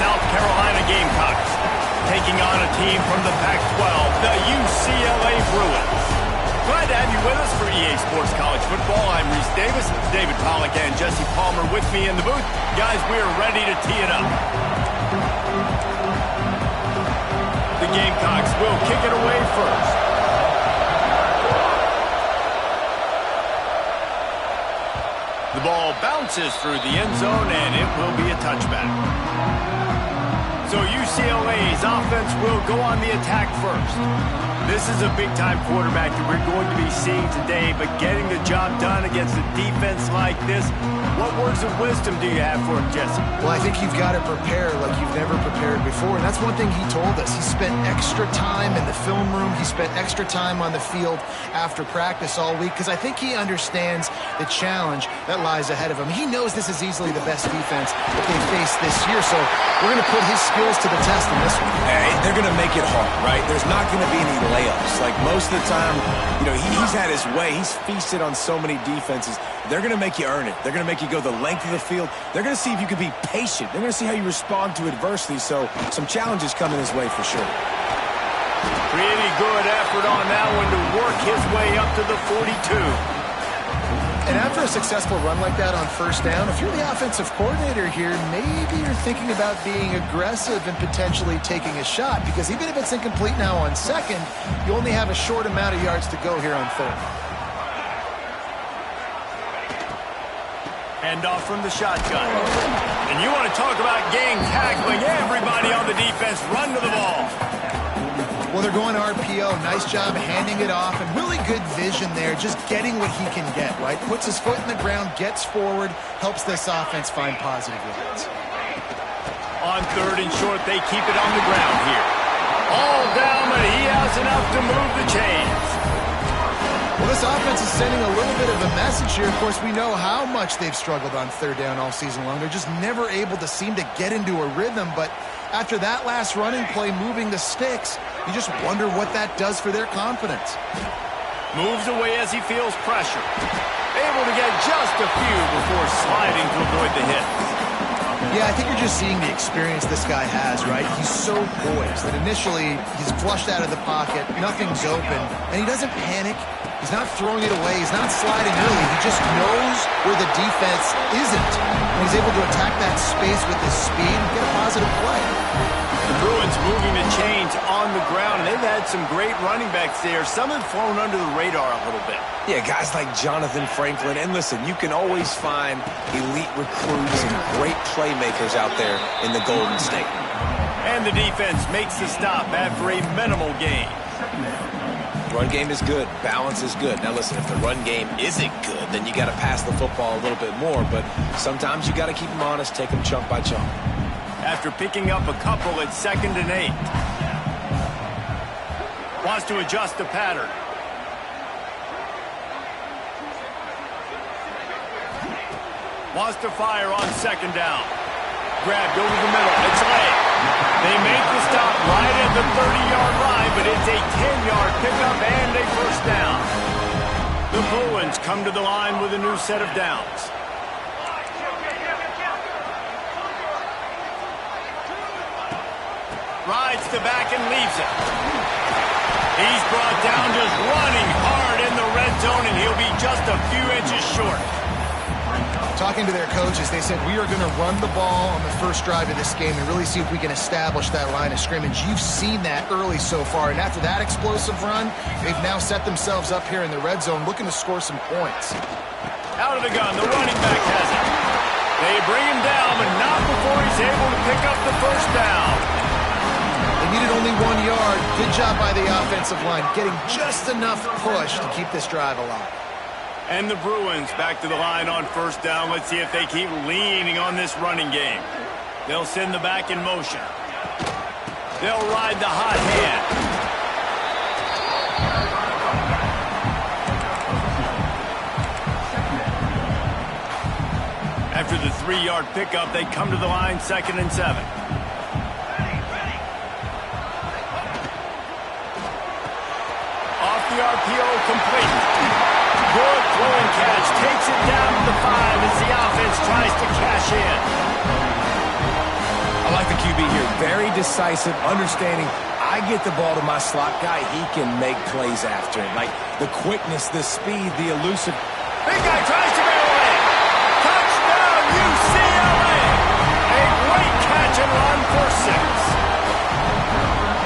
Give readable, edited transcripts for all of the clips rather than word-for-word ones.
South Carolina Gamecocks, taking on a team from the Pac-12, the UCLA Bruins. Glad to have you with us for EA Sports College Football. I'm Reese Davis, David Pollack, and Jesse Palmer with me in the booth. Guys, we are ready to tee it up. The Gamecocks will kick it away first. The ball bounces through the end zone, and it will be a touchback. So UCLA's offense will go on the attack first. This is a big-time quarterback that we're going to be seeing today, but getting the job done against a defense like this, what words of wisdom do you have for him, Jesse? Well, I think you've got to prepare like you've never prepared before, and that's one thing he told us. He spent extra time in the film room. He spent extra time on the field after practice all week because I think he understands the challenge that lies ahead of him. He knows this is easily the best defense that they faced this year, so we're going to put his skills to the test in this one. Hey, they're going to make it hard, right? There's not going to be any layups. Like most of the time, you know, he's had his way. He's feasted on so many defenses. They're going to make you earn it. They're going to make you go the length of the field. They're going to see if you can be patient. They're going to see how you respond to adversity. So some challenges coming his way for sure. Pretty good effort on that one to work his way up to the 42. And after a successful run like that on first down, if you're the offensive coordinator here, maybe you're thinking about being aggressive and potentially taking a shot, because even if it's incomplete now on second, you only have a short amount of yards to go here on third. Handoff from the shotgun. And you want to talk about gang tackling. Everybody on the defense run to the ball. Well, they're going RPO. Nice job handing it off, and really good vision there, just getting what he can get, right? Puts his foot in the ground, gets forward, helps this offense find positive yards. On third and short, they keep it on the ground here. All down, but he has enough to move the chains. Well, this offense is sending a little bit of a message here. Of course, we know how much they've struggled on third down all season long. They're just never able to seem to get into a rhythm, but after that last running play moving the sticks, you just wonder what that does for their confidence. Moves away as he feels pressure. Able to get just a few before sliding to avoid the hit. Yeah, I think you're just seeing the experience this guy has, right? He's so poised that initially he's flushed out of the pocket, nothing's open, and he doesn't panic. He's not throwing it away. He's not sliding early. He just knows where the defense isn't. And he's able to attack that space with his speed and get a positive play. The Bruins moving the chains on the ground, and they've had some great running backs there. Some have flown under the radar a little bit. Yeah, guys like Jonathan Franklin. And listen, you can always find elite recruits and great playmakers out there in the Golden State. And the defense makes the stop after a minimal gain. Run game is good. Balance is good. Now, listen, if the run game isn't good, then you got to pass the football a little bit more. But sometimes you got to keep them honest, take them chunk by chunk. After picking up a couple at 2nd and 8. Wants to adjust the pattern. Wants to fire on 2nd down. Grabbed over the middle. It's late. They make the stop right at the 30-yard line, but it's a 10-yard pickup and a first down. The Bruins come to the line with a new set of downs. Rides the back and leaves it. He's brought down just running hard in the red zone, and he'll be just a few inches short. Talking to their coaches, they said, we are going to run the ball on the first drive of this game and really see if we can establish that line of scrimmage. You've seen that early so far, and after that explosive run, they've now set themselves up here in the red zone looking to score some points. Out of the gun, the running back has it. They bring him down, but not before he's able to pick up the first down. They needed only 1 yard. Good job by the offensive line, getting just enough push to keep this drive alive. And the Bruins back to the line on first down. Let's see if they keep leaning on this running game. They'll send the back in motion. They'll ride the hot hand. After the 3-yard pickup, they come to the line 2nd and 7. Off the RPO, complete. Good throwing catch, takes it down to the 5 as the offense tries to cash in. A like the QB here. Very decisive, understanding I get the ball to my slot guy, he can make plays after it. Like the quickness, the speed, the elusive. Big guy tries to barrel in. Touchdown, UCLA. A great catch and run for 6.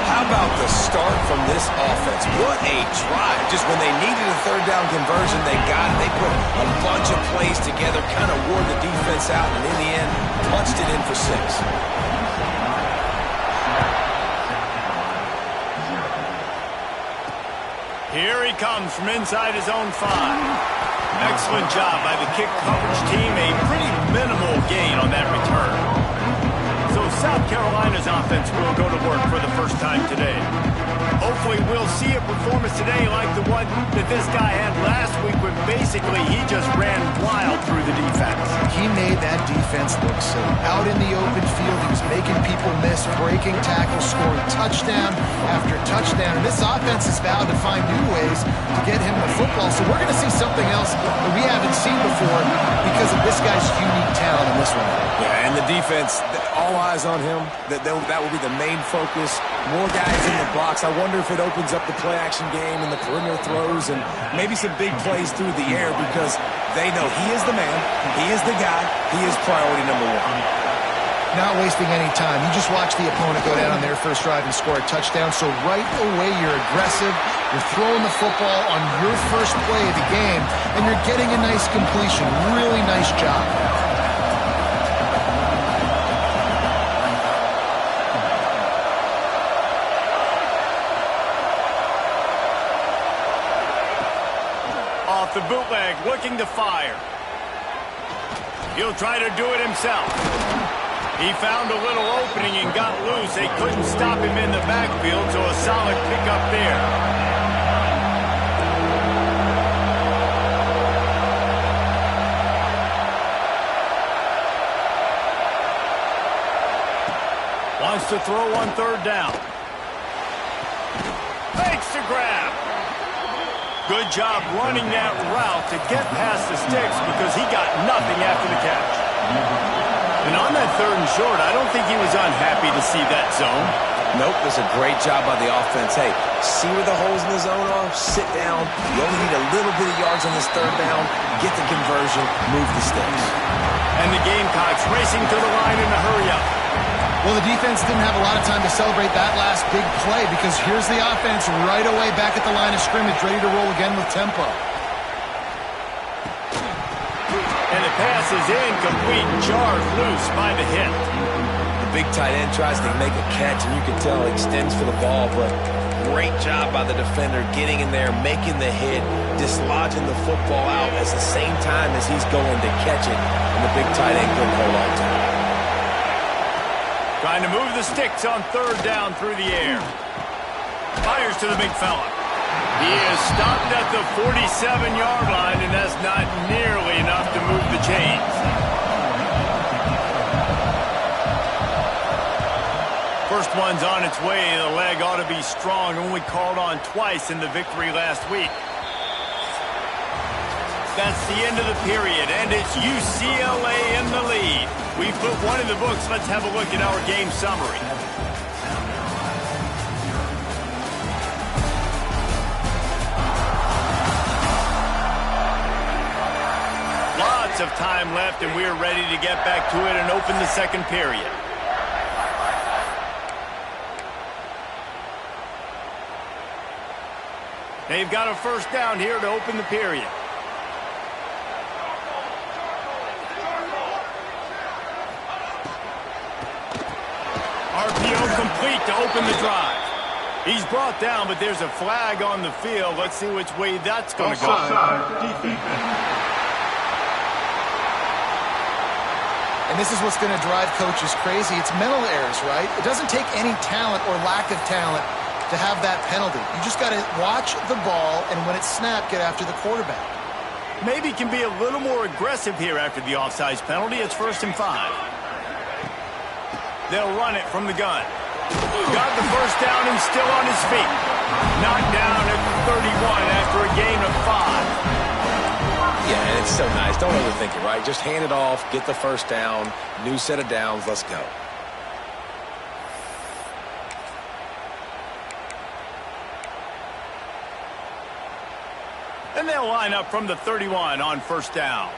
How about the start from this offense? What a drive. Just when they needed a third down conversion, they got it. They put a bunch of plays together, kind of wore the defense out, and in the end, punched it in for 6. Here he comes from inside his own 5. Excellent job by the kick coverage team. A pretty minimal gain on that return. So South Carolina's offense will go to work for the first time today. Hopefully we'll see a performance today like the one that this guy had last week when basically he just ran wild through the defense. He made that defense look silly. Out in the open field, he was making people miss, breaking tackles, scoring touchdown after touchdown. And this offense has vowed to find new ways to get him the football. So we're going to see something else that we haven't seen before because of this guy's unique talent in this one. Yeah, and the defense, all eyes on him. That will be the main focus. More guys in the box. I wonder if it opens up the play-action game and the perimeter throws and maybe some big plays through the air because they know he is the man, he is the guy, he is priority number 1. Not wasting any time. You just watch the opponent go down on their first drive and score a touchdown. So right away, you're aggressive. You're throwing the football on your first play of the game, and you're getting a nice completion. Really nice job. Off the bootleg, looking to fire. He'll try to do it himself. He found a little opening and got loose. They couldn't stop him in the backfield, so a solid pickup there. Wants to throw on 3rd down. Fakes the grab. Good job running that route to get past the sticks because he got nothing after the catch. And on that 3rd and short, I don't think he was unhappy to see that zone. Nope, that's a great job by the offense. Hey, see where the holes in the zone are? Sit down. You only need a little bit of yards on this 3rd down. Get the conversion. Move the sticks. And the Gamecocks racing to the line in a hurry-up. Well, the defense didn't have a lot of time to celebrate that last big play because here's the offense right away back at the line of scrimmage, ready to roll again with tempo. And the pass is incomplete, jarred loose by the hit. The big tight end tries to make a catch, and you can tell he extends for the ball, but great job by the defender getting in there, making the hit, dislodging the football out at the same time as he's going to catch it, and the big tight end couldn't hold on to it. Trying to move the sticks on 3rd down through the air. Fires to the big fella. He is stopped at the 47-yard line, and that's not nearly enough to move the chains. First one's on its way. The leg ought to be strong. Only called on twice in the victory last week. That's the end of the period, and it's UCLA in the lead. We put one in the books. Let's have a look at our game summary. Lots of time left, and we're ready to get back to it and open the 2nd period. They've got a 1st down here to open the period. RPO complete to open the drive. He's brought down, but there's a flag on the field. Let's see which way that's going to go. And this is what's going to drive coaches crazy. It's mental errors, right? It doesn't take any talent or lack of talent to have that penalty. You just got to watch the ball, and when it's snapped, get after the quarterback. Maybe can be a little more aggressive here after the offsides penalty. It's 1st and 5. They'll run it from the gun. Got the 1st down and still on his feet. Knocked down at 31 after a gain of 5. Yeah, and it's so nice. Don't overthink it, right? Just hand it off, get the 1st down, new set of downs, let's go. And they'll line up from the 31 on first down.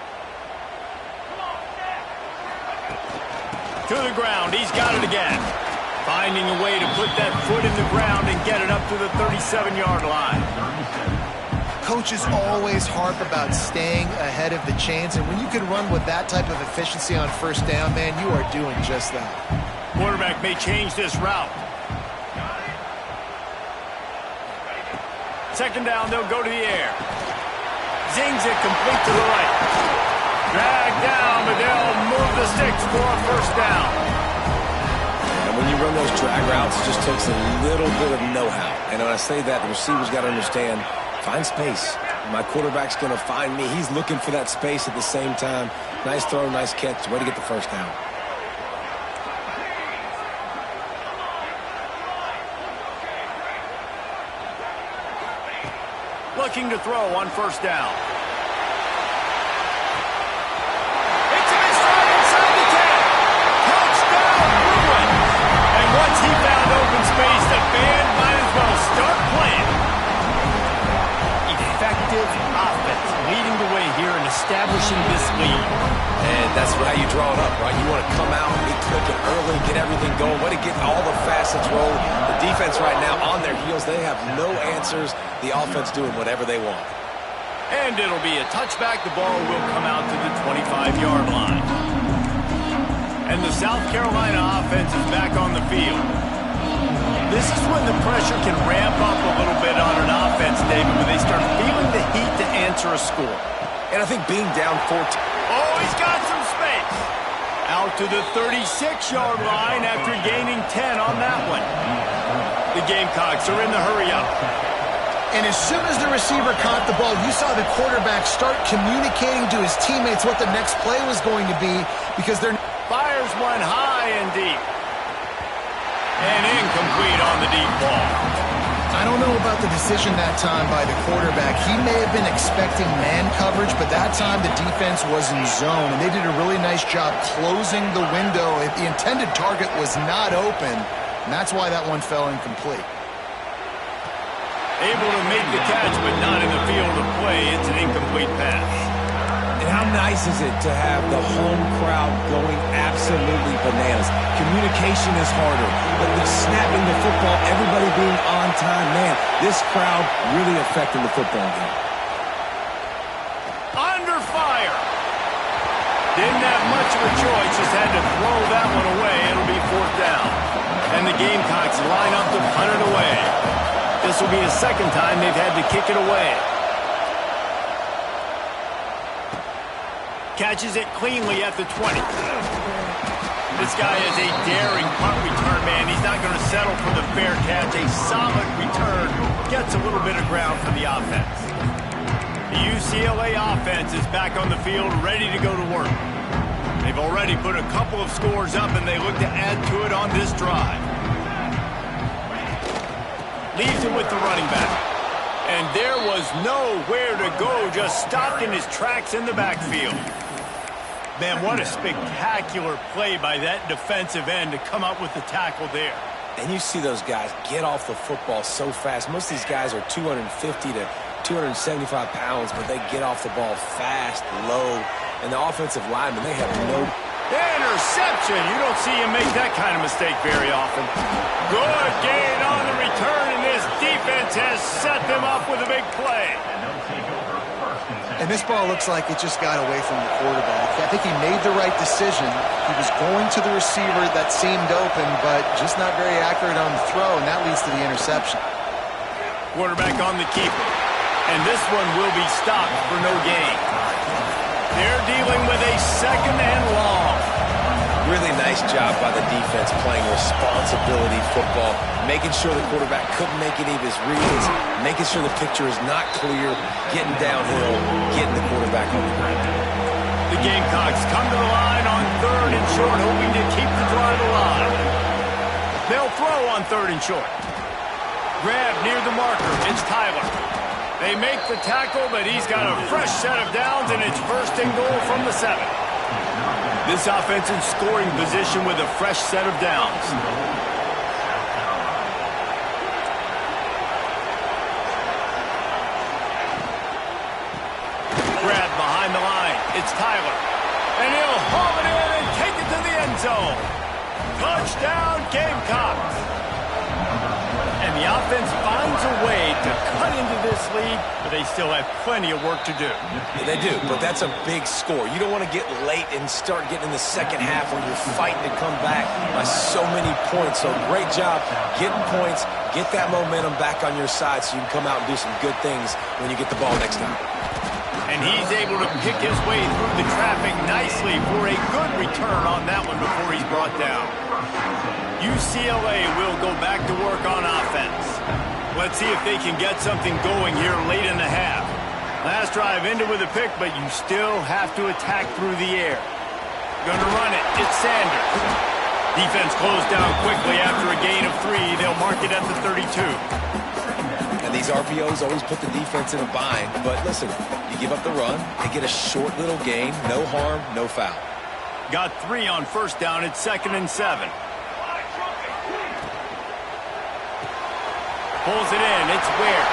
To the ground. He's got it again. Finding a way to put that foot in the ground and get it up to the 37-yard line. Coaches always harp about staying ahead of the chains, and when you can run with that type of efficiency on first down, man, you are doing just that. Quarterback may change this route. Second down, they'll go to the air. Zings it complete to the right. Dragged down, but they'll move the sticks for a first down. And when you run those drag routes, it just takes a little bit of know-how. And when I say that, the receiver's got to understand, find space. My quarterback's going to find me. He's looking for that space at the same time. Nice throw, nice catch. Way to get the first down. Looking to throw on first down. Once he found open space, the band might as well start playing. Effective offense, leading the way here and establishing this lead. And that's how you draw it up, right? You want to come out, be clicking early, get everything going, way to get all the facets rolling. The defense right now on their heels, they have no answers. The offense doing whatever they want. And it'll be a touchback. The ball will come out to the 25-yard line. And the South Carolina offense is back on the field. This is when the pressure can ramp up a little bit on an offense, David, when they start feeling the heat to answer a score. And I think being down 14. Oh, he's got some space. Out to the 36-yard line after gaining 10 on that one. The Gamecocks are in the hurry-up. And as soon as the receiver caught the ball, you saw the quarterback start communicating to his teammates what the next play was going to be because they're... Fires one high and deep. And incomplete on the deep ball. I don't know about the decision that time by the quarterback. He may have been expecting man coverage, but that time the defense was in zone, and they did a really nice job closing the window. The intended target was not open, and that's why that one fell incomplete. Able to make the catch, but not in the field of play. It's an incomplete pass. And how nice is it to have the home crowd going absolutely bananas? Communication is harder, but the snapping the football, everybody being on time, man, this crowd really affecting the football game. Under fire. Didn't have much of a choice, just had to throw that one away. It'll be fourth down. And the Gamecocks line up to punt it away. This will be the second time they've had to kick it away. Catches it cleanly at the 20. This guy is a daring punt return, man. He's not going to settle for the fair catch. A solid return. Gets a little bit of ground for the offense. The UCLA offense is back on the field, ready to go to work. They've already put a couple of scores up, and they look to add to it on this drive. Leaves it with the running back. And there was nowhere to go, just stopped in his tracks in the backfield. Man, what a spectacular play by that defensive end to come up with the tackle there. And you see those guys get off the football so fast. Most of these guys are 250 to 275 pounds, but they get off the ball fast, low. And the offensive linemen, they have no... Interception! You don't see him make that kind of mistake very often. Good gain on the return, and this defense has set them up with a big play. And this ball looks like it just got away from the quarterback. I think he made the right decision. He was going to the receiver that seemed open, but just not very accurate on the throw, and that leads to the interception. Quarterback on the keeper. And this one will be stopped for no gain. They're dealing with a second and long. Really nice job by the defense playing responsibility football, making sure the quarterback couldn't make any of his reads, making sure the picture is not clear, getting downhill, getting the quarterback on the ground. The Gamecocks come to the line on third and short, hoping to keep the drive alive. They'll throw on third and short. Grab near the marker. It's Tyler. They make the tackle, but he's got a fresh set of downs, and it's first and goal from the 7. This offense in scoring position with a fresh set of downs. It's Tyler. And he'll haul it in and take it to the end zone. Touchdown, Gamecocks. And the offense finds a way to cut into this lead, but they still have plenty of work to do. Yeah, they do, but that's a big score. You don't want to get late and start getting in the second half where you're fighting to come back by so many points. So great job getting points, get that momentum back on your side so you can come out and do some good things when you get the ball next time. And he's able to pick his way through the traffic nicely for a good return on that one before he's brought down. UCLA will go back to work on offense. Let's see if they can get something going here late in the half. Last drive ended with a pick, but you still have to attack through the air. Gonna run it. It's Sanders. Defense closed down quickly after a gain of 3. They'll mark it at the 32. And these RPOs always put the defense in a bind. But listen, you give up the run, they get a short little gain, no harm, no foul. Got 3 on first down. It's 2nd and 7. Pulls it in. It's Ware.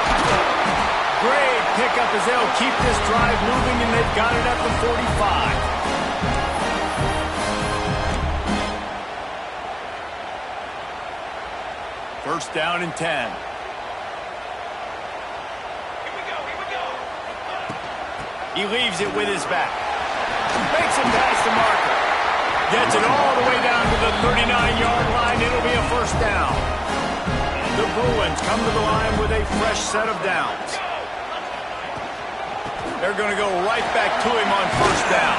Great pickup as they'll keep this drive moving, and they've got it at the 45. First down and 10. He leaves it with his back. Makes it past the marker. Gets it all the way down to the 39-yard line. It'll be a first down. The Bruins come to the line with a fresh set of downs. They're going to go right back to him on first down.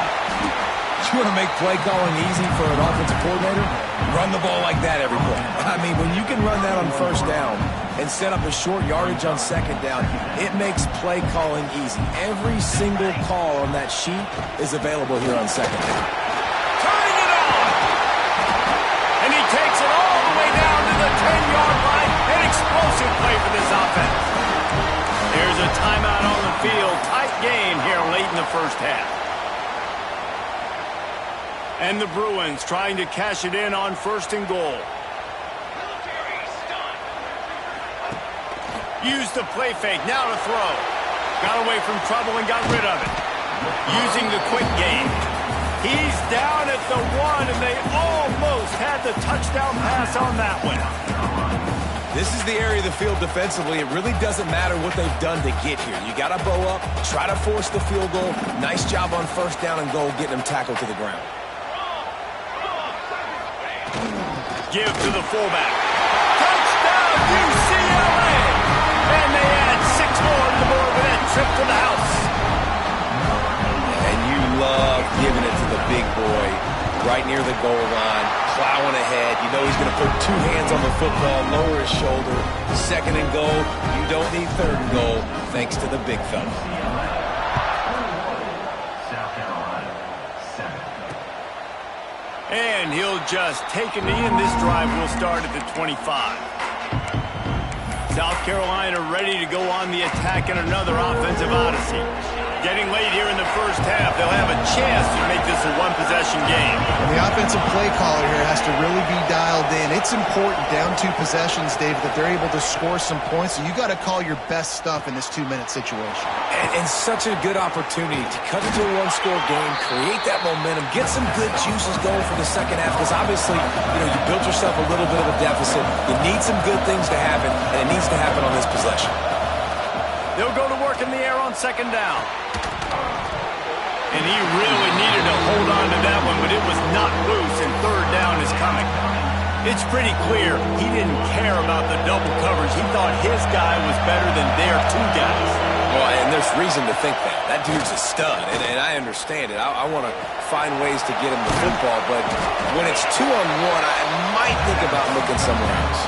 You want to make play calling easy for an offensive coordinator? Run the ball like that every play. I mean, when you can run that on first down and set up a short yardage on second down, it makes play calling easy. Every single call on that sheet is available here on second down. Turning it on! And he takes it all the way down to the 10-yard line. An explosive play for this offense. There's a timeout on the field. Tight game here late in the first half. And the Bruins trying to cash it in on first and goal. Used the play fake. Now to throw. Got away from trouble and got rid of it. Using the quick game. He's down at the 1, and they almost had the touchdown pass on that one. This is the area of the field defensively. It really doesn't matter what they've done to get here. You got to bow up, try to force the field goal. Nice job on first down and goal, getting them tackled to the ground. Give to the fullback. Touchdown, UCLA! And they add 6 more to the board with that trip to the house. And you love giving it to the big boy right near the goal line, plowing ahead. You know he's going to put 2 hands on the football, lower his shoulder. Second and goal. You don't need third and goal, thanks to the big fella. And he'll just take a knee, and this drive will start at the 25. South Carolina ready to go on the attack in another offensive odyssey. Getting late here in the first half, they'll have a chance to make this a one-possession game. And the offensive play caller here has to really be dialed in. It's important down 2 possessions, Dave, that they're able to score some points. So you got to call your best stuff in this 2-minute situation. And such a good opportunity to cut into a 1-score game, create that momentum, get some good juices going for the second half, because obviously, you built yourself a little bit of a deficit. You need some good things to happen, and it needs to happen on this possession. They'll go to work in the air on second down. And he really needed to hold on to that one, but it was not loose, and third down is coming. It's pretty clear he didn't care about the double coverage. He thought his guy was better than their 2 guys. Well, and there's reason to think that. That dude's a stud, and I understand it. I want to find ways to get him the football, but when it's 2-on-1, I might think about looking somewhere else.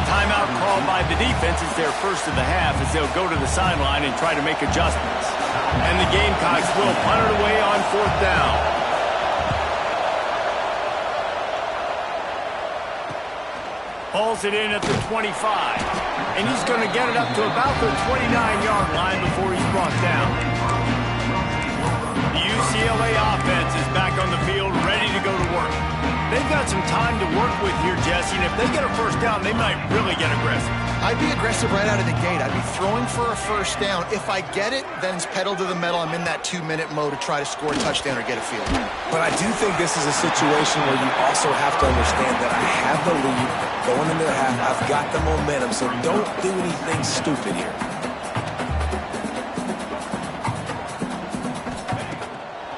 Timeout called by the defense is their first of the half as they'll go to the sideline and try to make adjustments. And the Gamecocks will punt it away on fourth down. Hauls it in at the 25. And he's going to get it up to about the 29-yard line before he's brought down. The UCLA offense is back on the field, ready to go to work. They've got got some time to work with here, Jesse, and if they get a first down, they might really get aggressive. I'd be aggressive right out of the gate. I'd be throwing for a first down. If I get it, then it's pedal to the metal. I'm in that 2-minute mode to try to score a touchdown or get a field. But I do think this is a situation where you also have to understand that I have the lead going into the half. I've got the momentum, so don't do anything stupid here.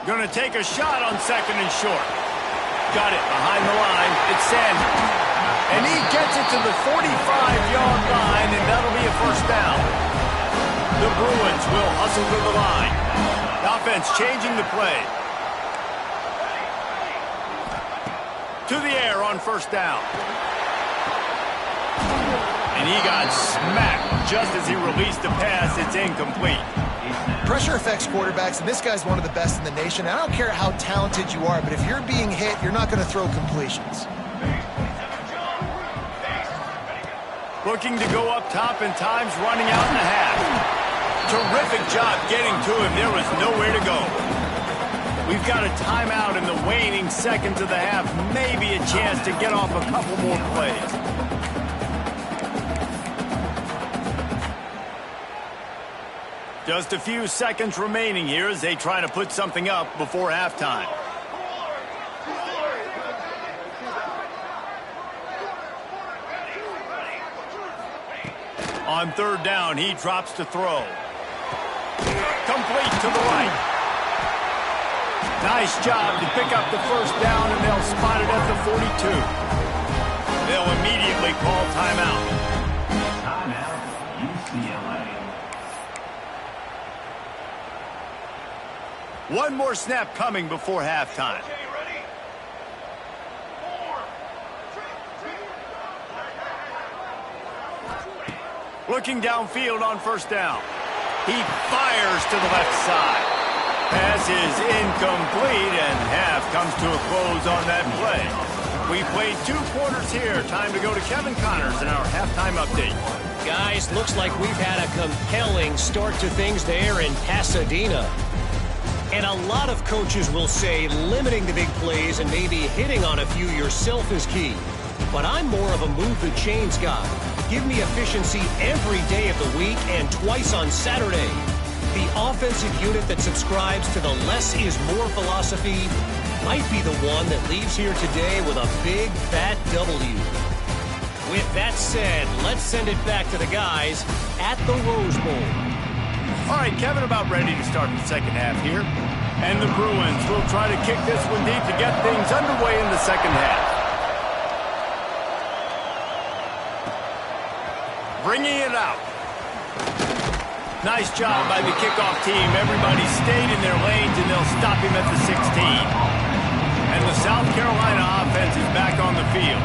Going to take a shot on 2nd and short. Got it behind the line. It's Sanders. And he gets it to the 45-yard line, and that'll be a first down. The Bruins will hustle to the line. The offense changing the play. To the air on first down. And he got smacked just as he released the pass. It's incomplete. Pressure affects quarterbacks, and this guy's one of the best in the nation. I don't care how talented you are, but if you're being hit, you're not going to throw completions. Looking to go up top, and time's running out in the half. Terrific job getting to him. There was nowhere to go. We've got a timeout in the waning seconds of the half. Maybe a chance to get off a couple more plays. Just a few seconds remaining here as they try to put something up before halftime. On 3rd down, he drops to throw. Complete to the right. Nice job to pick up the first down, and they'll spot it at the 42. They'll immediately call timeout. One more snap coming before halftime. Looking downfield on first down. He fires to the left side. Pass is incomplete, and half comes to a close on that play. We played 2 quarters here. Time to go to Kevin Connors in our halftime update. Guys, looks like we've had a compelling start to things there in Pasadena. And a lot of coaches will say limiting the big plays and maybe hitting on a few yourself is key. But I'm more of a move the chains guy. Give me efficiency every day of the week and twice on Saturday. The offensive unit that subscribes to the less is more philosophy might be the one that leaves here today with a big, fat W. With that said, let's send it back to the guys at the Rose Bowl. All right, Kevin, about ready to start the second half here. And the Bruins will try to kick this one deep to get things underway in the second half. Bringing it out. Nice job by the kickoff team. Everybody stayed in their lanes, and they'll stop him at the 16. And the South Carolina offense is back on the field.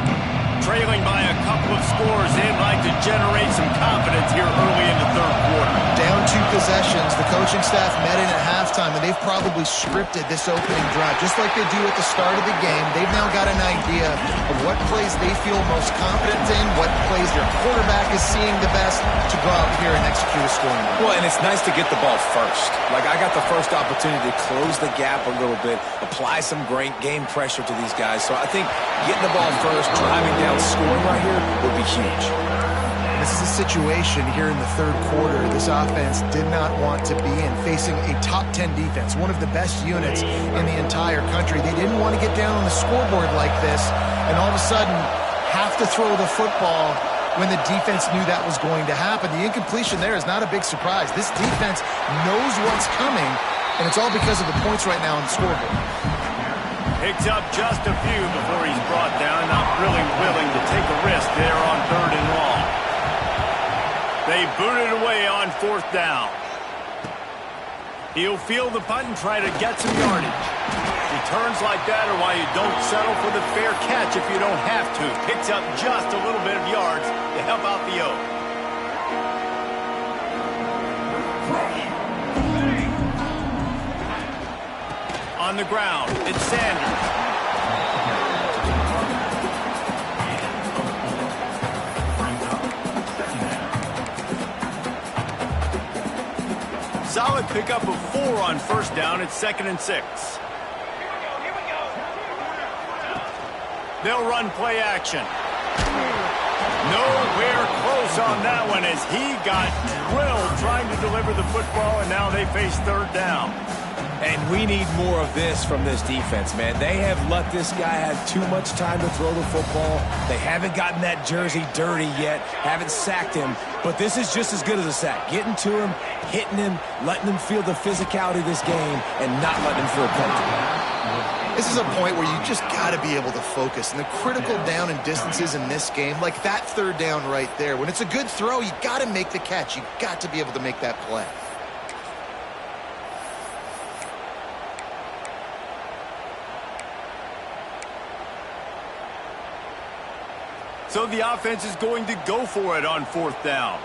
Trailing by a couple of scores, they'd like to generate some confidence here early in the 3rd quarter. Down 2 possessions. The coaching staff met in at halftime, and they've probably scripted this opening drive, just like they do at the start of the game. They've now got an idea of what plays they feel most confident in, what plays their quarterback is seeing the best to go out here and execute a scoring drive. Well, and it's nice to get the ball first. Like, I got the first opportunity to close the gap a little bit, apply some great game pressure to these guys. So I think getting the ball first, driving down, scoring right here would be huge. This is a situation here in the 3rd quarter this offense did not want to be in, facing a top 10 defense, one of the best units in the entire country. They didn't want to get down on the scoreboard like this and all of a sudden have to throw the football when the defense knew that was going to happen. The incompletion there is not a big surprise. This defense knows what's coming, and it's all because of the points right now on the scoreboard. Picks up just a few before he's brought down. Not really willing to take a risk there on 3rd and long. They boot it away on 4th down. He'll field the punt and try to get some yardage. Returns like that are why you don't settle for the fair catch if you don't have to. Picks up just a little bit of yards to help out the O. On the ground, it's Sanders. Solid pickup of 4 on first down. It's 2nd and 6. They'll run play action. Nowhere close on that one as he got drilled trying to deliver the football, and now they face third down. And we need more of this from this defense, man. They have let this guy have too much time to throw the football. They haven't gotten that jersey dirty yet, haven't sacked him. But this is just as good as a sack. Getting to him, hitting him, letting him feel the physicality of this game, and not letting him feel comfortable. This is a point where you just got to be able to focus. And the critical down and distances in this game, like that third down right there, when it's a good throw, you got to make the catch. You got to be able to make that play. So the offense is going to go for it on fourth down.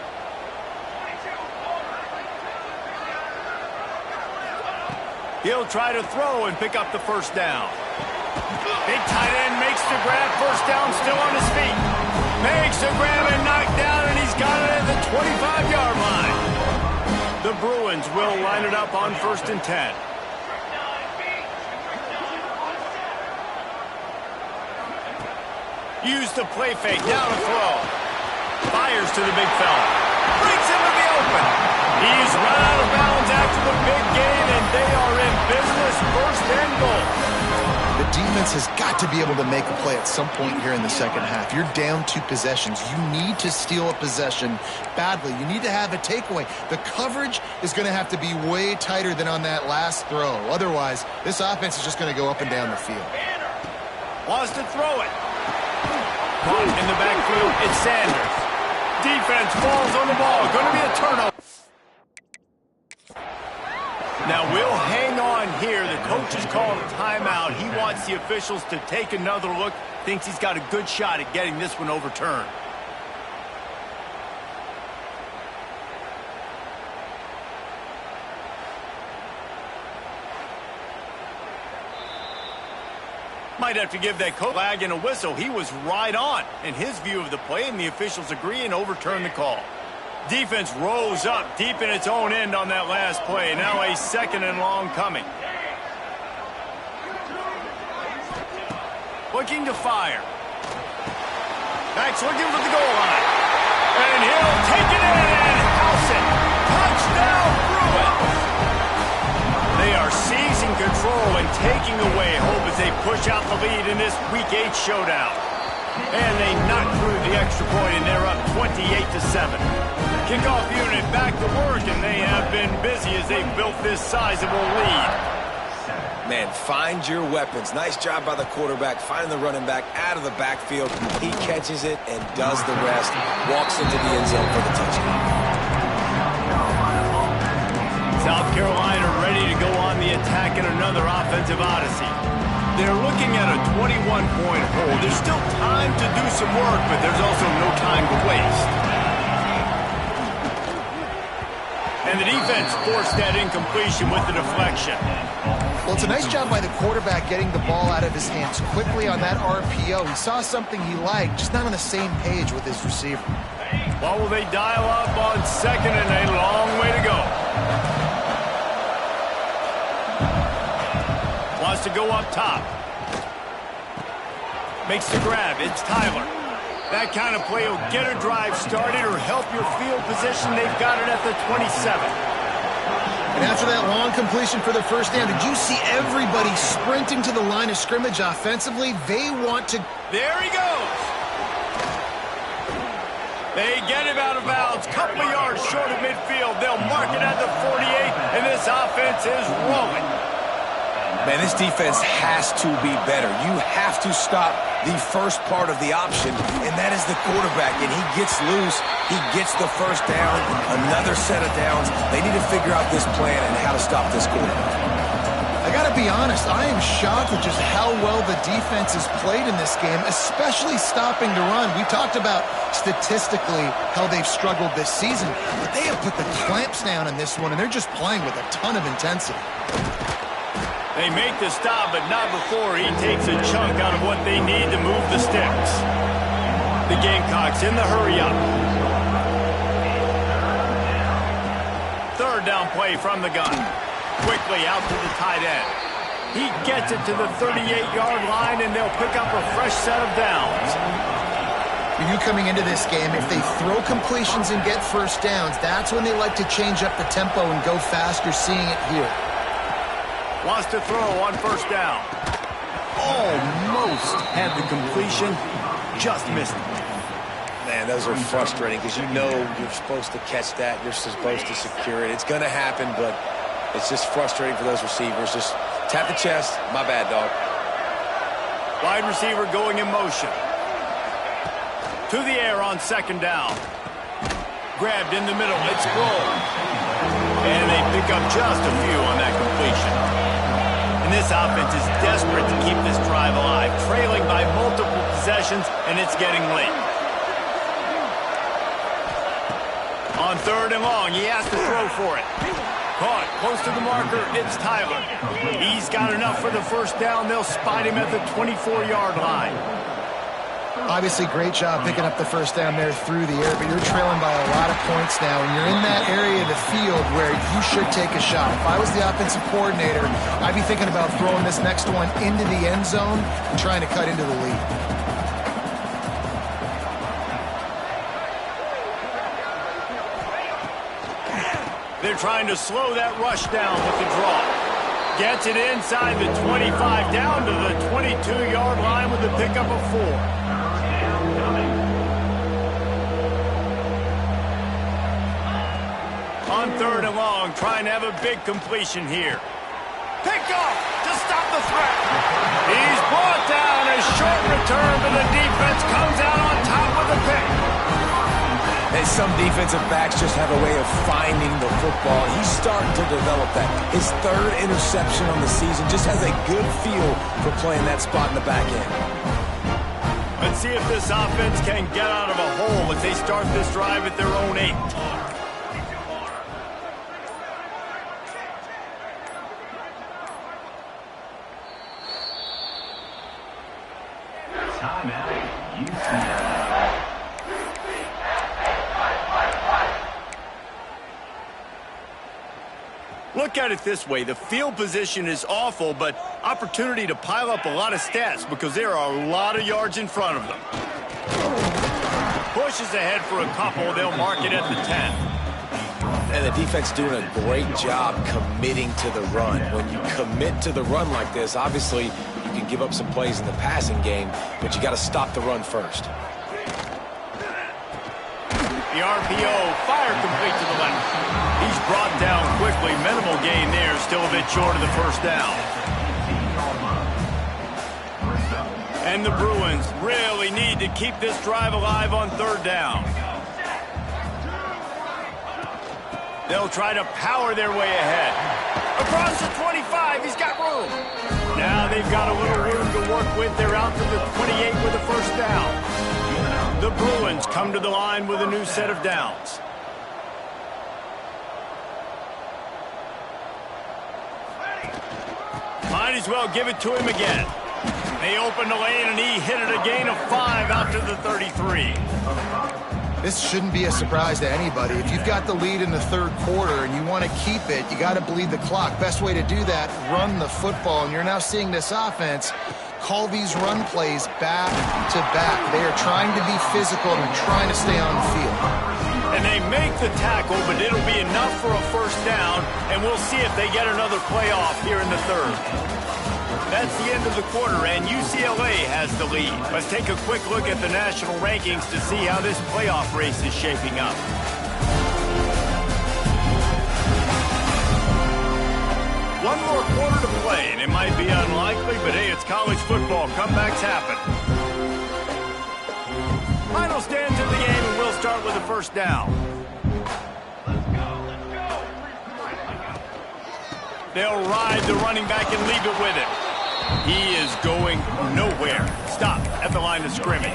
He'll try to throw and pick up the first down. Big tight end makes the grab. First down, still on his feet. Makes the grab and knocked down, and he's got it at the 25-yard line. The Bruins will line it up on 1st and 10. Use the play fake, down a throw. Fires to the big fella. Breaks into the open. He's run out of bounds after the big gain, and they are in business. 1st and goal. The defense has got to be able to make a play at some point here in the second half. You're down 2 possessions. You need to steal a possession badly. You need to have a takeaway. The coverage is going to have to be way tighter than on that last throw. Otherwise, this offense is just going to go up and down the field. Wants to throw it. Caught in the backfield, it's Sanders. Defense falls on the ball. Going to be a turnover. Now we'll hang on here. The coach is calling a timeout. He wants the officials to take another look. Thinks he's got a good shot at getting this one overturned. Might have to give that coach flag and a whistle. He was right on in his view of the play, and the officials agree and overturn the call. Defense rose up deep in its own end on that last play. Now a 2nd and long coming. Looking to fire. Max looking for the goal line. And he'll take it in and house it. Touchdown, Bruins! They are seizing control and taking away hope as they push out the lead in this Week 8 showdown. And they knock through the extra point, and they're up 28-7. Kickoff unit back to work, and they have been busy as they've built this sizable lead. Man, find your weapons. Nice job by the quarterback, finding the running back out of the backfield. He catches it and does the rest. Walks into the end zone for the touchdown. South Carolina ready to go on the attack in another offensive odyssey. They're looking at a 21-point hold. There's still time to do some work, but there's also no time to waste. And the defense forced that incompletion with the deflection. Well, it's a nice job by the quarterback getting the ball out of his hands quickly on that RPO. He saw something he liked, just not on the same page with his receiver. Well, will they dial up on 2nd and a long way to go? Wants to go up top. Makes the grab. It's Tyler. That kind of play will get a drive started or help your field position. They've got it at the 27. And after that long completion for the first down, did you see everybody sprinting to the line of scrimmage offensively? They want to... There he goes. They get him out of bounds. Couple of yards short of midfield. They'll mark it at the 48, and this offense is rolling. Man, this defense has to be better. You have to stop the first part of the option, and that is the quarterback. And he gets loose. He gets the first down, another set of downs. They need to figure out this plan and how to stop this quarterback. I got to be honest, I am shocked at just how well the defense has played in this game, especially stopping the run. We talked about statistically how they've struggled this season, but they have put the clamps down in this one, and they're just playing with a ton of intensity. They make the stop, but not before he takes a chunk out of what they need to move the sticks. The Gamecocks in the hurry-up. 3rd down play from the gun. Quickly out to the tight end. He gets it to the 38-yard line, and they'll pick up a fresh set of downs. You coming into this game, if they throw completions and get first downs, that's when they like to change up the tempo and go faster, seeing it here. Wants to throw on first down. Almost had the completion, just missed it. Man, those are frustrating because you know you're supposed to catch that. You're supposed to secure it. It's going to happen, but it's just frustrating for those receivers. Just tap the chest. My bad, dog. Wide receiver going in motion. To the air on second down. Grabbed in the middle. It's rolled. And they pick up just a few on that completion. And this offense is desperate to keep this drive alive, trailing by multiple possessions, and it's getting late. On third and long, he has to throw for it. Caught close to the marker, it's Tyler. He's got enough for the first down. They'll spot him at the 24-yard line. Obviously, great job picking up the first down there through the air, but you're trailing by a lot of points now, and you're in that area of the field where you should take a shot. If I was the offensive coordinator, I'd be thinking about throwing this next one into the end zone and trying to cut into the lead. They're trying to slow that rush down with the draw. Gets it inside the 25, down to the 22-yard line with the pickup of 4. On third and long, trying to have a big completion here. Pick off to stop the threat. He's brought down. A short return, but the defense comes out on top with a pick. And some defensive backs just have a way of finding the football. He's starting to develop that. His third interception on the season, just has a good feel for playing that spot in the back end. Let's see if this offense can get out of a hole as they start this drive at their own 8. Look at it this way. The field position is awful, but opportunity to pile up a lot of stats because there are a lot of yards in front of them. Pushes ahead for a couple. They'll mark it at the 10. And the defense doing a great job committing to the run. When you commit to the run like this, obviously you can give up some plays in the passing game, but you got to stop the run first. The RPO, fire complete to the left. He's brought down quickly. Minimal gain there, still a bit short of the first down. And the Bruins really need to keep this drive alive on third down. They'll try to power their way ahead. Across the 25, he's got room. Now they've got a little room to work with. They're out to the 28 with a first down. The Bruins come to the line with a new set of downs. Might as well give it to him again. They open the lane, and he hit it a gain of 5 out to the 33. This shouldn't be a surprise to anybody. If you've got the lead in the third quarter and you want to keep it, you got to bleed the clock. Best way to do that, run the football. And you're now seeing this offense call these run plays back to back. They are trying to be physical and trying to stay on the field. And they make the tackle, but it'll be enough for a first down, and we'll see if they get another play off here in the third. That's the end of the quarter, and UCLA has the lead. Let's take a quick look at the national rankings to see how this playoff race is shaping up. One more quarter to play, and it might be unlikely, but hey, it's college football. Comebacks happen. Final stands in the game, and we'll start with the first down. They'll ride the running back and leave it with him. He is going nowhere. Stop at the line of scrimmage.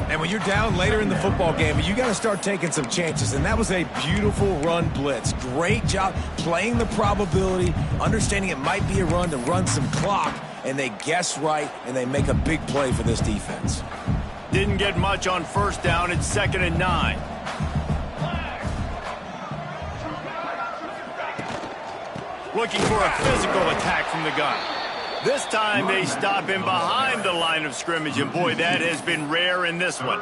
And when you're down later in the football game, you got to start taking some chances. And that was a beautiful run blitz. Great job playing the probability, understanding it might be a run to run some clock, and they guess right, and they make a big play for this defense. Didn't get much on first down. It's 2nd and 9. looking for a physical attack from the gun. This time they stop him behind the line of scrimmage, and boy, that has been rare in this one.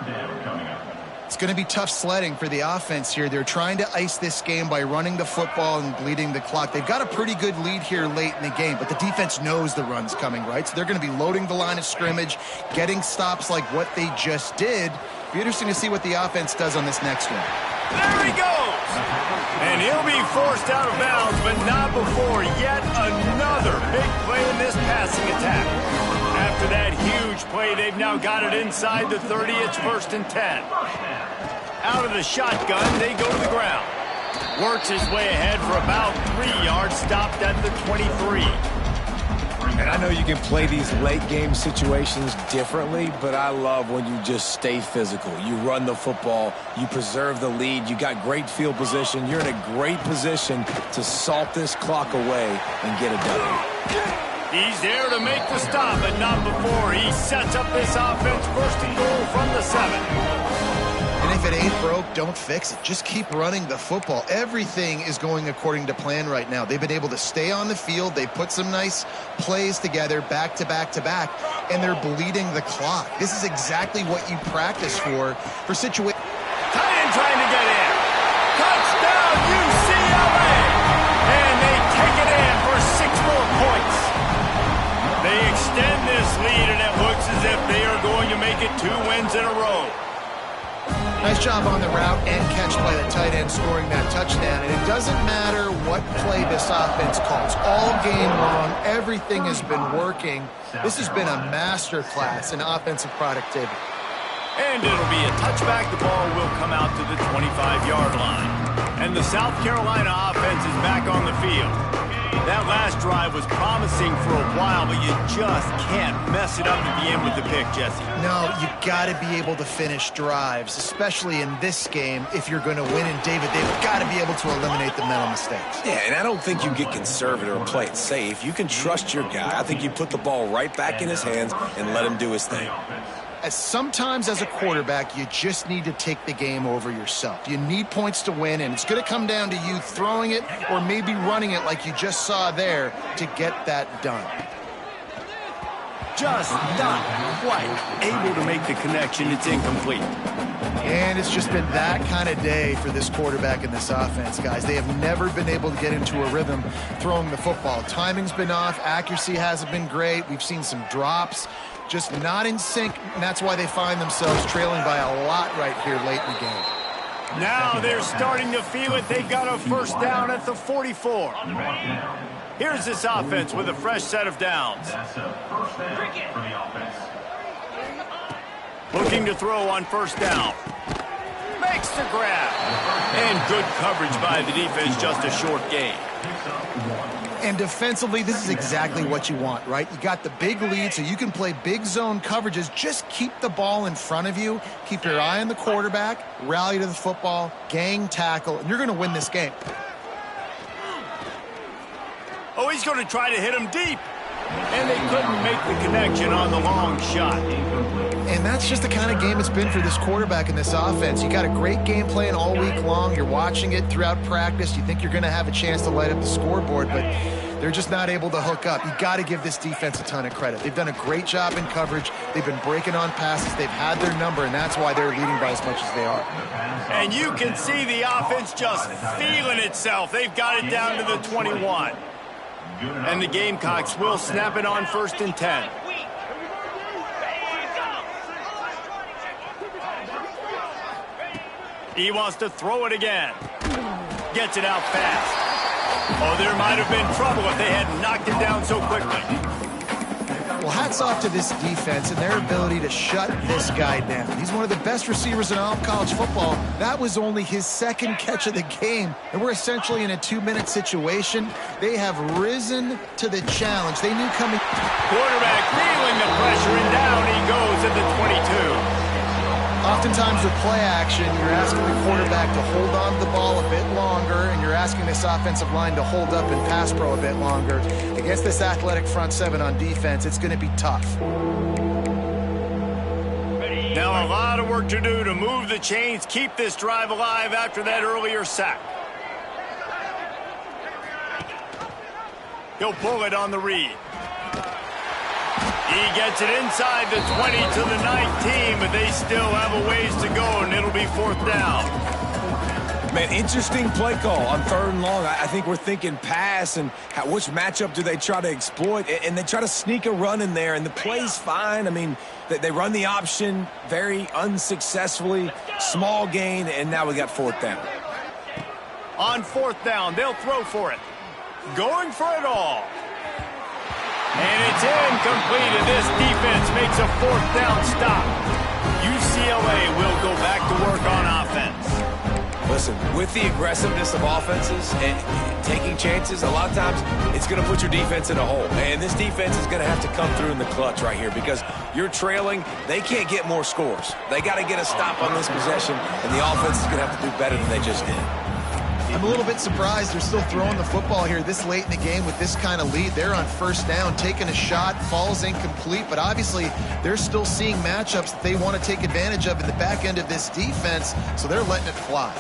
It's going to be tough sledding for the offense here. They're trying to ice this game by running the football and bleeding the clock. They've got a pretty good lead here late in the game, but the defense knows the run's coming, right? So they're going to be loading the line of scrimmage, getting stops like what they just did. Be interesting to see what the offense does on this next one. There he goes! And he'll be forced out of bounds, but not before yet another big play in this passing attack. After that huge play, they've now got it inside the 30. It's 1st and 10. Out of the shotgun, they go to the ground. Works his way ahead for about 3 yards, stopped at the 23. And I know you can play these late-game situations differently, but I love when you just stay physical. You run the football, you preserve the lead, you got great field position. You're in a great position to salt this clock away and get it done. He's there to make the stop, but not before he sets up this offense 1st and goal from the 7. And if it ain't broke, don't fix it. Just keep running the football. Everything is going according to plan right now. They've been able to stay on the field. They put some nice plays together back to back to back, and they're bleeding the clock. This is exactly what you practice for situations. Tight end trying to get in. Touchdown, UCLA! And they take it in for 6 more points. They extend this lead, and it looks as if they are going to make it 2 wins in a row. Nice job on the route and catch by the tight end scoring that touchdown. And it doesn't matter what play this offense calls. All game long, everything has been working. This has been a masterclass in offensive productivity. And it'll be a touchback. The ball will come out to the 25-yard line. And the South Carolina offense is back on the field. That last drive was promising for a while, but you just can't mess it up at the end with the pick, Jesse. No, you got to be able to finish drives, especially in this game. If you're going to win, and they've got to be able to eliminate the mental mistakes. Yeah, and I don't think you get conservative or play it safe. You can trust your guy. I think you put the ball right back in his hands and let him do his thing. Sometimes as a quarterback, you just need to take the game over yourself. You need points to win, and it's going to come down to you throwing it or maybe running it like you just saw there to get that done. Just not quite able to make the connection. It's incomplete. And it's just been that kind of day for this quarterback and this offense, guys. They have never been able to get into a rhythm throwing the football. Timing's been off. Accuracy hasn't been great. We've seen some drops. Just not in sync, and that's why they find themselves trailing by a lot right here late in the game. Now they're starting to feel it. They got a 1st down at the 44. Here's this offense with a fresh set of downs. Looking to throw on 1st down. Makes the grab. And good coverage by the defense, just a short gain. And defensively, this is exactly what you want, right? You got the big lead, so you can play big zone coverages. Just keep the ball in front of you. Keep your eye on the quarterback. Rally to the football. Gang tackle. And you're going to win this game. Oh, he's going to try to hit him deep. And they couldn't make the connection on the long shot. And that's just the kind of game it's been for this quarterback and this offense. You got a great game plan all week long. You're watching it throughout practice. You think you're going to have a chance to light up the scoreboard, but they're just not able to hook up. You got to give this defense a ton of credit. They've done a great job in coverage. They've been breaking on passes. They've had their number, and that's why they're leading by as much as they are. And you can see the offense just feeling itself. They've got it down to the 21. And the Gamecocks will snap it on 1st and 10. He wants to throw it again. Gets it out fast. Oh, there might have been trouble if they had knocked him down so quickly. Well, hats off to this defense and their ability to shut this guy down. He's one of the best receivers in all of college football. That was only his 2nd catch of the game, and we're essentially in a 2-minute situation. They have risen to the challenge. They knew coming. Quarterback feeling the pressure, and down he goes at the 22. Oftentimes with play action, you're asking the quarterback to hold on to the ball a bit longer, and you're asking this offensive line to hold up and pass pro a bit longer. Against this athletic front 7 on defense, it's going to be tough. Now a lot of work to do to move the chains, keep this drive alive after that earlier sack. He'll pull it on the read. He gets it inside the 20 to the 19, but they still have a ways to go, and it'll be 4th down. Man, interesting play call on 3rd and long. I think we're thinking pass and which matchup do they try to exploit, and they try to sneak a run in there, and the play's fine. I mean, they run the option very unsuccessfully, small gain, and now we got 4th down. On 4th down, they'll throw for it. Going for it all. And it's incomplete, and this defense makes a 4th down stop. UCLA will go back to work on offense. Listen, with the aggressiveness of offenses and taking chances, a lot of times it's going to put your defense in a hole. And this defense is going to have to come through in the clutch right here because you're trailing. They can't get more scores. They got to get a stop on this possession, and the offense is going to have to do better than they just did. I'm a little bit surprised they're still throwing the football here this late in the game with this kind of lead. They're on 1st down, taking a shot, falls incomplete, but obviously they're still seeing matchups that they want to take advantage of in the back end of this defense, so they're letting it fly.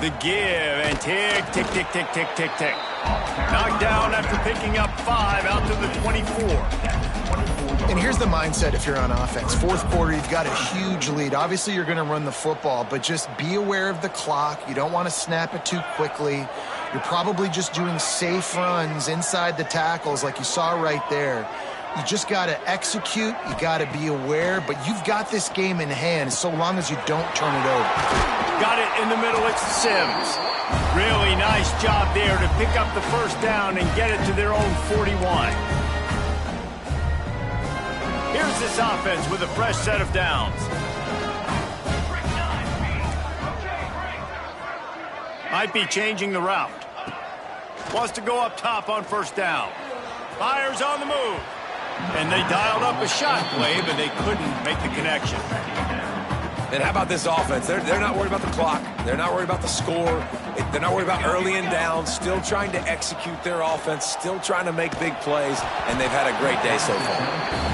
The give, and tick, tick, tick, tick, tick, tick, tick. Knocked down after picking up 5 out to the 24. And here's the mindset if you're on offense. 4th quarter, you've got a huge lead. Obviously, you're going to run the football, but just be aware of the clock. You don't want to snap it too quickly. You're probably just doing safe runs inside the tackles like you saw right there. You just got to execute. You got to be aware, but you've got this game in hand so long as you don't turn it over. Got it in the middle. It's Sims. Really nice job there to pick up the 1st down and get it to their own 41. Here's this offense with a fresh set of downs. Might be changing the route. Wants to go up top on 1st down. Fires on the move. And they dialed up a shot play, but they couldn't make the connection. And how about this offense? They're not worried about the clock. They're not worried about the score. They're not worried about early and down. Still trying to execute their offense. Still trying to make big plays. And they've had a great day so far.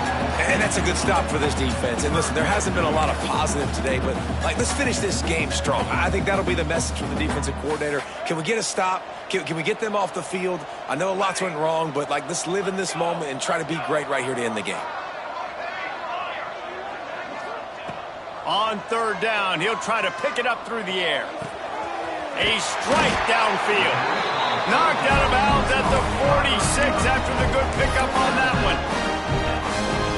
And that's a good stop for this defense. And listen, there hasn't been a lot of positive today, but let's finish this game strong. I think that'll be the message from the defensive coordinator. Can we get a stop? Can we get them off the field? I know lots went wrong, but let's live in this moment and try to be great right here to end the game. On 3rd down, he'll try to pick it up through the air. A strike downfield. Knocked out of bounds at the 46 after the good pickup on that one.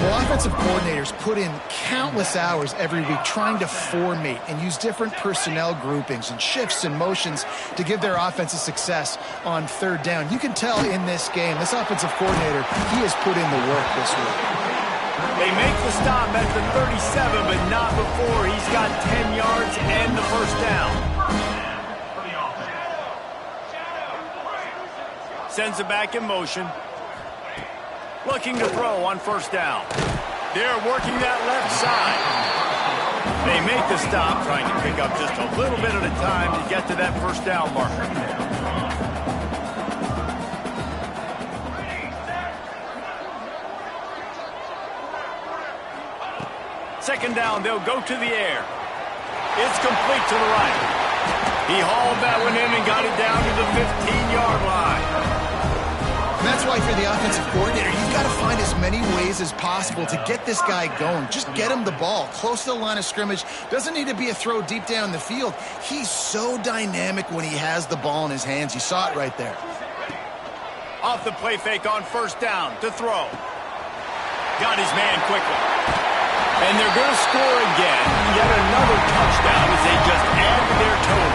Well, offensive coordinators put in countless hours every week trying to formate and use different personnel groupings and shifts and motions to give their offensive success on 3rd down. You can tell in this game, this offensive coordinator, he has put in the work this week. They make the stop at the 37, but not before he's got 10 yards and the 1st down. Sends it back in motion. Looking to throw on 1st down. They're working that left side. They make the stop, trying to pick up just a little bit at a time to get to that 1st down marker. Second down, they'll go to the air. It's complete to the right. He hauled that one in and got it down to the 15-yard line. And that's why, if you're the offensive coordinator, you've got to find as many ways as possible to get this guy going. Just get him the ball close to the line of scrimmage. Doesn't need to be a throw deep down the field. He's so dynamic when he has the ball in his hands. You saw it right there. Off the play fake on 1st down to throw. Got his man quickly. And they're going to score again. Yet another touchdown as they just add to their total.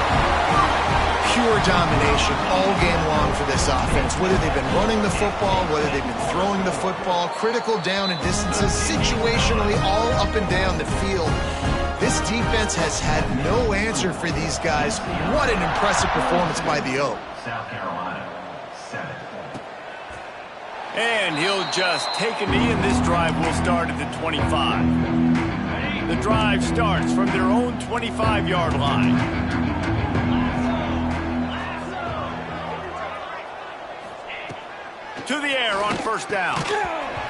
Pure domination all game long for this offense. Whether they've been running the football, whether they've been throwing the football, critical down and distances, situationally all up and down the field. This defense has had no answer for these guys. What an impressive performance by the O. South Carolina, 7. And he'll just take a knee, and this drive will start at the 25. The drive starts from their own 25-yard line. To the air on 1st down.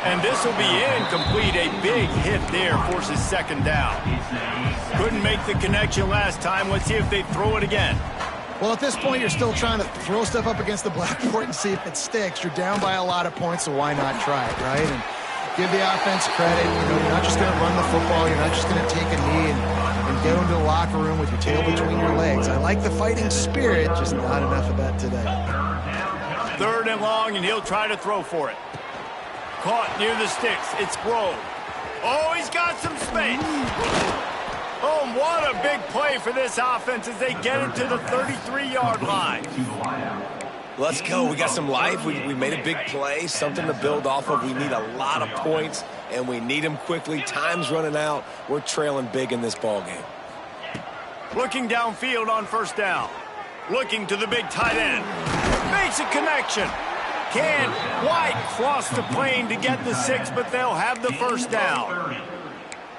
And this will be incomplete. A big hit there forces 2nd down. Couldn't make the connection last time. Let's see if they throw it again. Well, at this point, you're still trying to throw stuff up against the blackboard and see if it sticks. You're down by a lot of points, so why not try it, right? And give the offense credit. You know, you're not just going to run the football. You're not just going to take a knee and get into the locker room with your tail between your legs. I like the fighting spirit, just not enough of that today. 3rd and long, and he'll try to throw for it. Caught near the sticks. It's Grove. Oh, he's got some space. Oh, what a big play for this offense as they get it to the 33-yard line. Let's go. We got some life. We made a big play, something to build off of. We need a lot of points, and we need them quickly. Time's running out. We're trailing big in this ball game. Looking downfield on 1st down. Looking to the big tight end. Makes a connection. Can White cross the plane to get the 6, but they'll have the 1st down.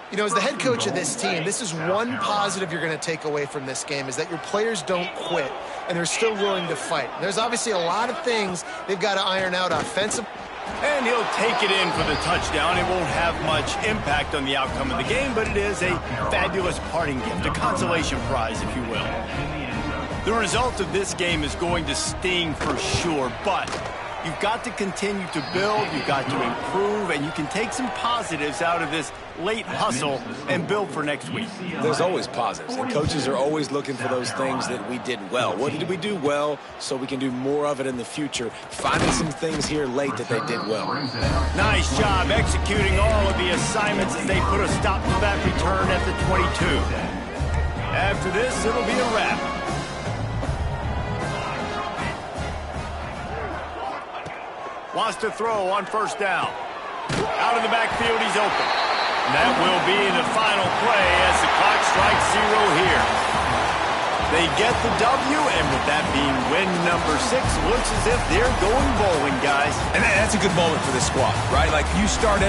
You know, as the head coach of this team, this is one positive you're going to take away from this game, is that your players don't quit, and they're still willing to fight. There's obviously a lot of things they've got to iron out offensively. And he'll take it in for the touchdown. It won't have much impact on the outcome of the game, but it is a fabulous parting gift, a consolation prize, if you will. The result of this game is going to sting for sure, but you've got to continue to build, you've got to improve, and you can take some positives out of this late hustle and build for next week. There's always positives, and coaches are always looking for those things that we did well. What did we do well so we can do more of it in the future? Finding some things here late that they did well. Nice job executing all of the assignments as they put a stop to that return at the 22. After this, it'll be a wrap. Wants to throw on 1st down. Out of the backfield, he's open. And that will be the final play as the clock strikes 0 here. They get the W, and with that being win number 6, looks as if they're going bowling, guys. And that's a good moment for this squad, right? Like, you start